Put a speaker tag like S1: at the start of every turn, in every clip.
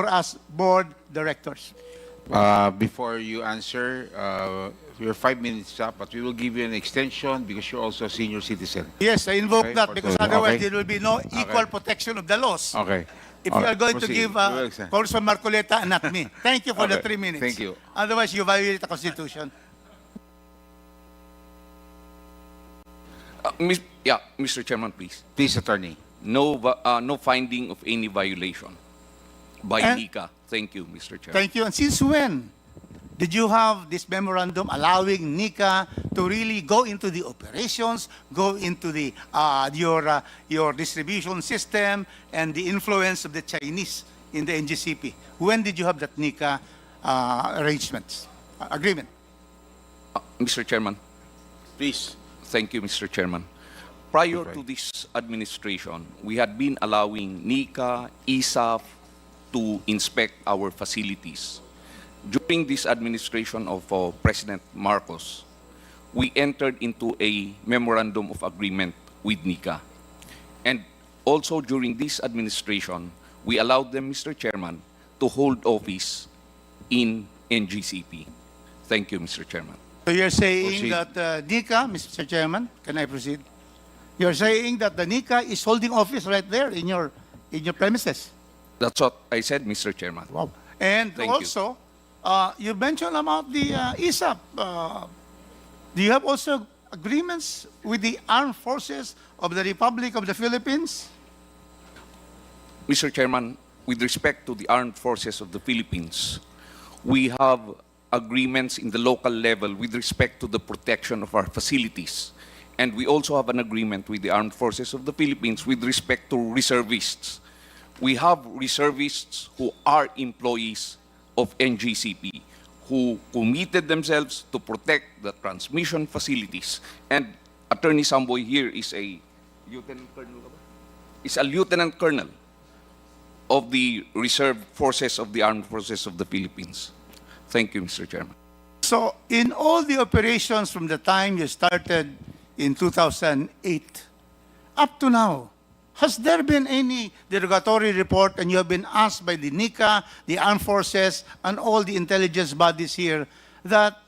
S1: for us board directors.
S2: Before you answer, your 5 minutes up, but we will give you an extension because you're also a senior citizen.
S1: Yes, I invoke
S2: Okay,
S1: that
S2: for
S1: because
S2: those-
S1: otherwise
S2: okay.
S1: there will be no equal protection of the laws.
S2: Okay.
S1: If
S2: All
S1: you are
S2: right,
S1: going to
S2: proceed.
S1: give
S2: We will extend.
S1: Congressman Marcoleta and not me. Thank you for the
S2: Okay,
S1: 3 minutes.
S2: thank you.
S1: Otherwise, you violate the Constitution.
S3: Mr. Chairman, please.
S2: Please, attorney.
S3: No finding of any violation by
S1: And-
S3: NICA. Thank you, Mr. Chairman.
S1: Thank you. And since when did you have this memorandum allowing NICA to really go into the operations, go into the your distribution system and the influence of the Chinese in the NGCP? When did you have that NICA agreement?
S3: Mr. Chairman,
S2: Please.
S3: thank you, Mr. Chairman. Prior
S2: Okay.
S3: to this administration, we had been allowing NICA, ISAF to inspect our facilities. During this administration of President Marcos, we entered into a memorandum of agreement with NICA. And also during this administration, we allowed them, Mr. Chairman, to hold office in NGCP. Thank you, Mr. Chairman.
S1: So you're saying
S2: Proceed.
S1: that NICA, Mr. Chairman, can I proceed? You're saying that the NICA is holding office right there in your premises.
S3: That's what I said, Mr. Chairman.
S1: Wow. And
S3: Thank you.
S1: also, you mentioned about the ISAP. Do you have also agreements with the armed forces of the Republic of the Philippines?
S3: Mr. Chairman, with respect to the armed forces of the Philippines, we have agreements in the local level with respect to the protection of our facilities. And we also have an agreement with the armed forces of the Philippines with respect to reservists. We have reservists who are employees of NGCP who committed themselves to protect the transmission facilities. And Attorney Samboy here is a lieutenant colonel, of the reserve forces of the armed forces of the Philippines. Thank you, Mr. Chairman.
S1: So in all the operations from the time you started in 2008 up to now, has there been any derogatory report and you have been asked by the NICA, the armed forces, and all the intelligence bodies here that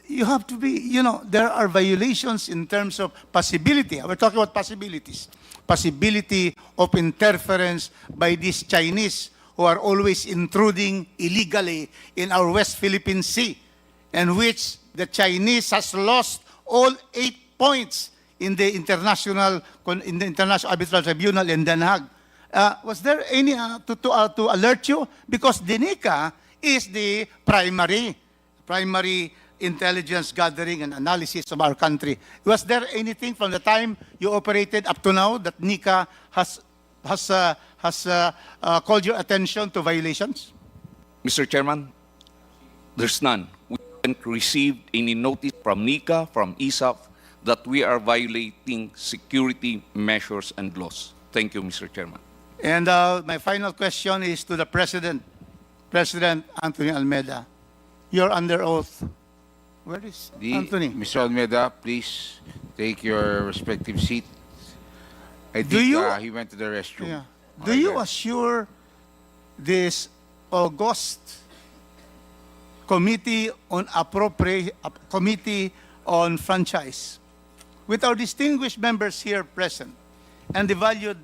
S1: you have to be, there are violations in terms of possibility. We're talking about possibilities. Possibility of interference by these Chinese who are always intruding illegally in our West Philippine Sea, and which the Chinese has lost all 8 points in the International Arbitral Tribunal in Den Haag. Was there any to alert you? Because the NICA is the primary intelligence gathering and analysis of our country. Was there anything from the time you operated up to now that NICA has called your attention to violations?
S3: Mr. Chairman, there's none. We haven't received any notice from NICA, from ISAF, that we are violating security measures and laws. Thank you, Mr. Chairman.
S1: And my final question is to the President, President Anthony Almeida. You're under oath. Where is Anthony?
S2: Mr. Almeida, please take your respective seat. I
S1: Do
S2: think
S1: you-
S2: he went to the restroom.
S1: Yeah.
S2: Right
S1: Do you
S2: there.
S1: assure this august committee on franchise, with our distinguished members here present and the valued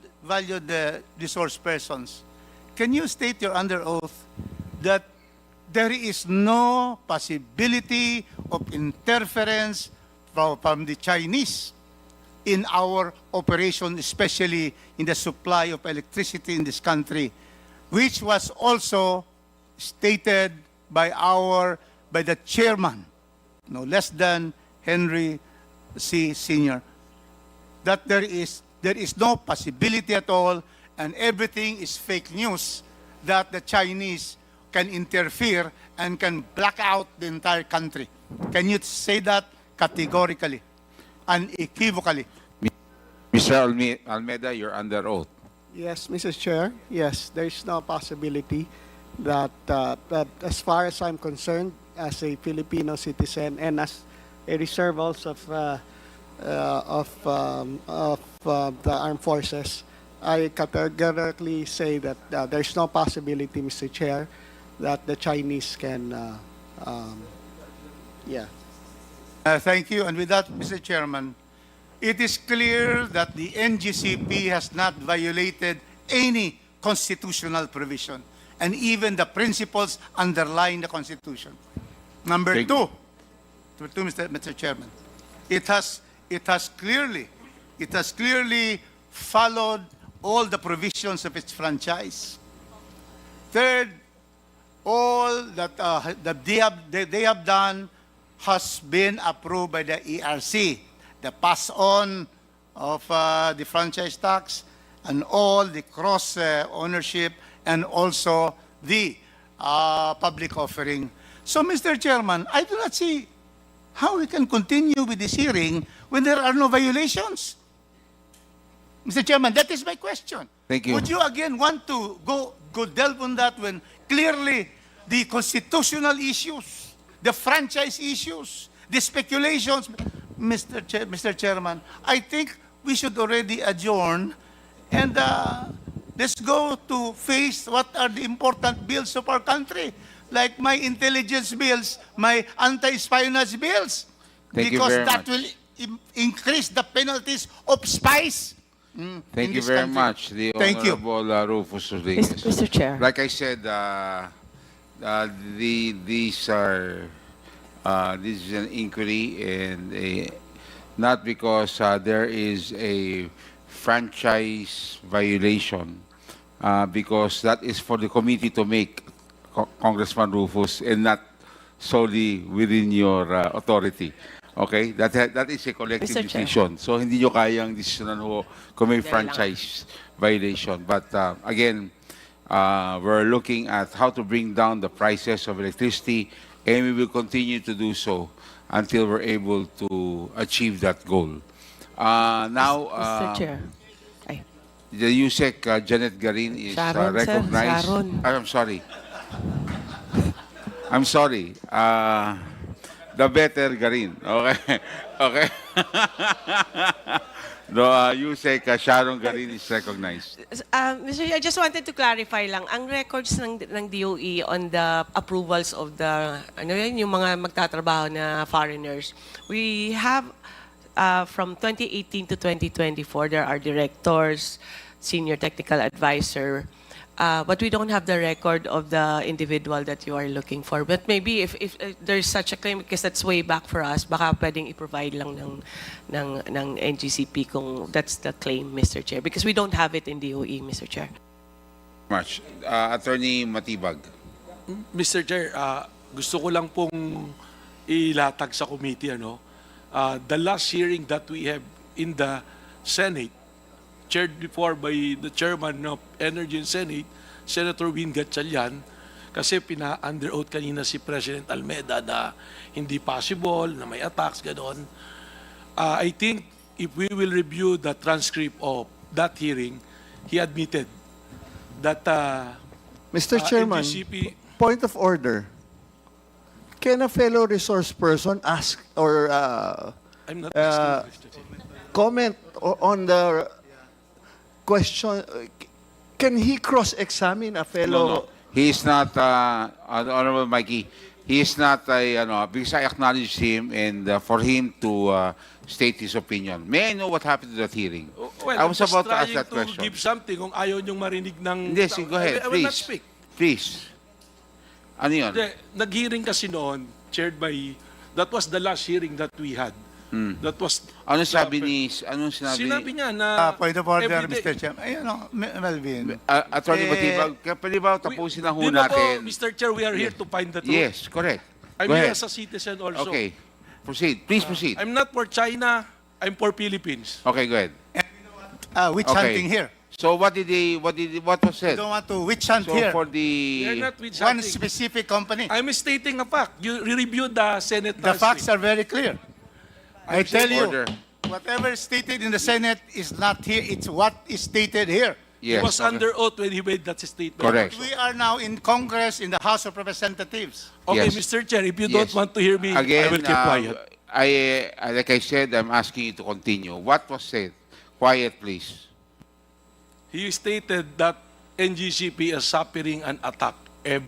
S1: resource persons, can you state you're under oath that there is no possibility of interference from the Chinese in our operation, especially in the supply of electricity in this country, which was also stated by the chairman, no less than Henry C. Sr., that there is no possibility at all, and everything is fake news, that the Chinese can interfere and can black out the entire country. Can you say that categorically, unequivocally?
S2: Mr. Almeida, you're under oath.
S4: Yes, Mrs. Chair. Yes, there is no possibility that, that as far as I'm concerned, as a Filipino citizen and as a reserve also of the armed forces, I categorically say that there's no possibility, Mr. Chair, that the Chinese can, yeah.
S1: Thank you. And with that, Mr. Chairman, it is clear that the NGCP has not violated any constitutional provision and even the principles underlying the Constitution. Number
S2: Thank-
S1: two, Mr. Chairman, it has clearly followed all the provisions of its franchise. Third, all that they have done has been approved by the ERC. The pass on of the franchise tax and all the cross ownership and also the public offering. So, Mr. Chairman, I do not see how we can continue with this hearing when there are no violations. Mr. Chairman, that is my question.
S2: Thank you.
S1: Would you again want to go delve on that when clearly the constitutional issues, the franchise issues, the speculations, Mr. Chairman, I think we should already adjourn and let's go to face what are the important bills of our country, like my intelligence bills, my anti-espionage bills,
S2: Thank you
S1: because
S2: very
S1: that
S2: much.
S1: will increase the penalties of spies.
S2: Thank
S1: in
S2: you
S1: this
S2: very
S1: country.
S2: much, the
S1: Thank you.
S2: Honorable Rufus Rodriguez.
S5: Mr. Chair.
S2: Like I said, this is an inquiry and not because there is a franchise violation, because that is for the committee to make, Congressman Rufus, and not solely within your authority. Okay? That is a collective
S5: Mr. Chair.
S2: decision. So hindi nyo kayang desisyonan ho kung may
S5: Dahil lang.
S2: franchise violation. But again, we're looking at how to bring down the prices of electricity, and we will continue to do so until we're able to achieve that goal. Now,
S5: Mr. Chair. Ay,
S2: the USEC Janet Garin is
S5: Sharon, sir.
S2: recognized.
S5: Sharon.
S2: I'm sorry. I'm sorry. The better Garin. Okay. Okay. No, USEC Sharon Garin is recognized.
S6: Mr. Chair, I just wanted to clarify lang, ang records ng DOE on the approvals of the, ano yun, yung mga magtatrabaho na foreigners, we have from 2018 to 2024, there are directors, senior technical advisor, but we don't have the record of the individual that you are looking for. But maybe if there's such a claim, because that's way back for us, baka pwedeng i-provide lang ng NGCP kung that's the claim, Mr. Chair. Because we don't have it in DOE, Mr. Chair.
S2: Much. Attorney Matibag.
S7: Mr. Chair, gusto ko lang pong ilatag sa committee, the last hearing that we have in the Senate, chaired before by the chairman of Energy and Senate, Senator Win Gatchalian, kasi pina-under oath kanina si President Almeda na hindi possible, na may attacks, gano'n. I think if we will review the transcript of that hearing, he admitted that
S8: Mr. Chairman,
S7: NGCP
S8: point of order. Can a fellow resource person ask or
S7: I'm not Mr. Chair.
S8: comment on the question? Can he cross-examine a fellow?
S2: No. He is not, Honorable Mikey, he is not, because I acknowledge him and for him to state his opinion. May I know what happened to that hearing?
S7: Well,
S2: I was
S7: I'm just
S2: about to ask
S7: trying
S2: that question.
S7: give something kung ayaw niyong marinig ng...
S2: Hindi, sige, go ahead,
S7: I will not
S2: please.
S7: speak.
S2: Please. Ano yun?
S7: Hindi, nag-hearing kasi noon, chaired by... That was the last hearing that we had. That was...
S2: Ano sabi ni, anong sinabi?
S7: Sinabi niya na...
S1: Point of order,
S7: everyday-
S1: Mr. Chairman. Ayun, Melvin.
S2: Attorney
S1: Eh,
S2: Matibag, pwede ba tapusin na ho
S7: Di ba po,
S2: natin?
S7: Mr. Chair, we are here to find the truth.
S2: Yes, correct.
S7: I'm
S2: Go
S7: here
S2: ahead.
S7: as a citizen also.
S2: Okay. Proceed. Please proceed.
S7: I'm not for China, I'm for Philippines.
S2: Okay, go ahead.
S1: Witch
S2: Okay.
S1: hunting here.
S2: So what was
S1: You
S2: said?
S1: don't want to witch hunt
S2: So
S1: here.
S2: for
S7: We are
S2: the,
S7: not with
S1: One
S7: something.
S1: specific company.
S7: I'm stating a fact. You reviewed the Senate
S1: The facts
S7: transcript.
S1: are very clear. I
S7: I'm
S1: tell
S7: saying
S1: you,
S2: order.
S1: whatever is stated in the Senate is not here. It's what is stated here.
S7: He
S2: yes.
S7: was under oath when he made that statement.
S2: Correct.
S1: We are now in Congress, in the House of Representatives.
S7: Okay,
S2: Yes.
S7: Mr. Chair, if you
S2: Yes.
S7: don't want to hear me,
S2: Again,
S7: I will keep quiet.
S2: like I said, I'm asking you to continue. What was said? Quiet, please.
S7: he stated that NGCP is suffering an attack.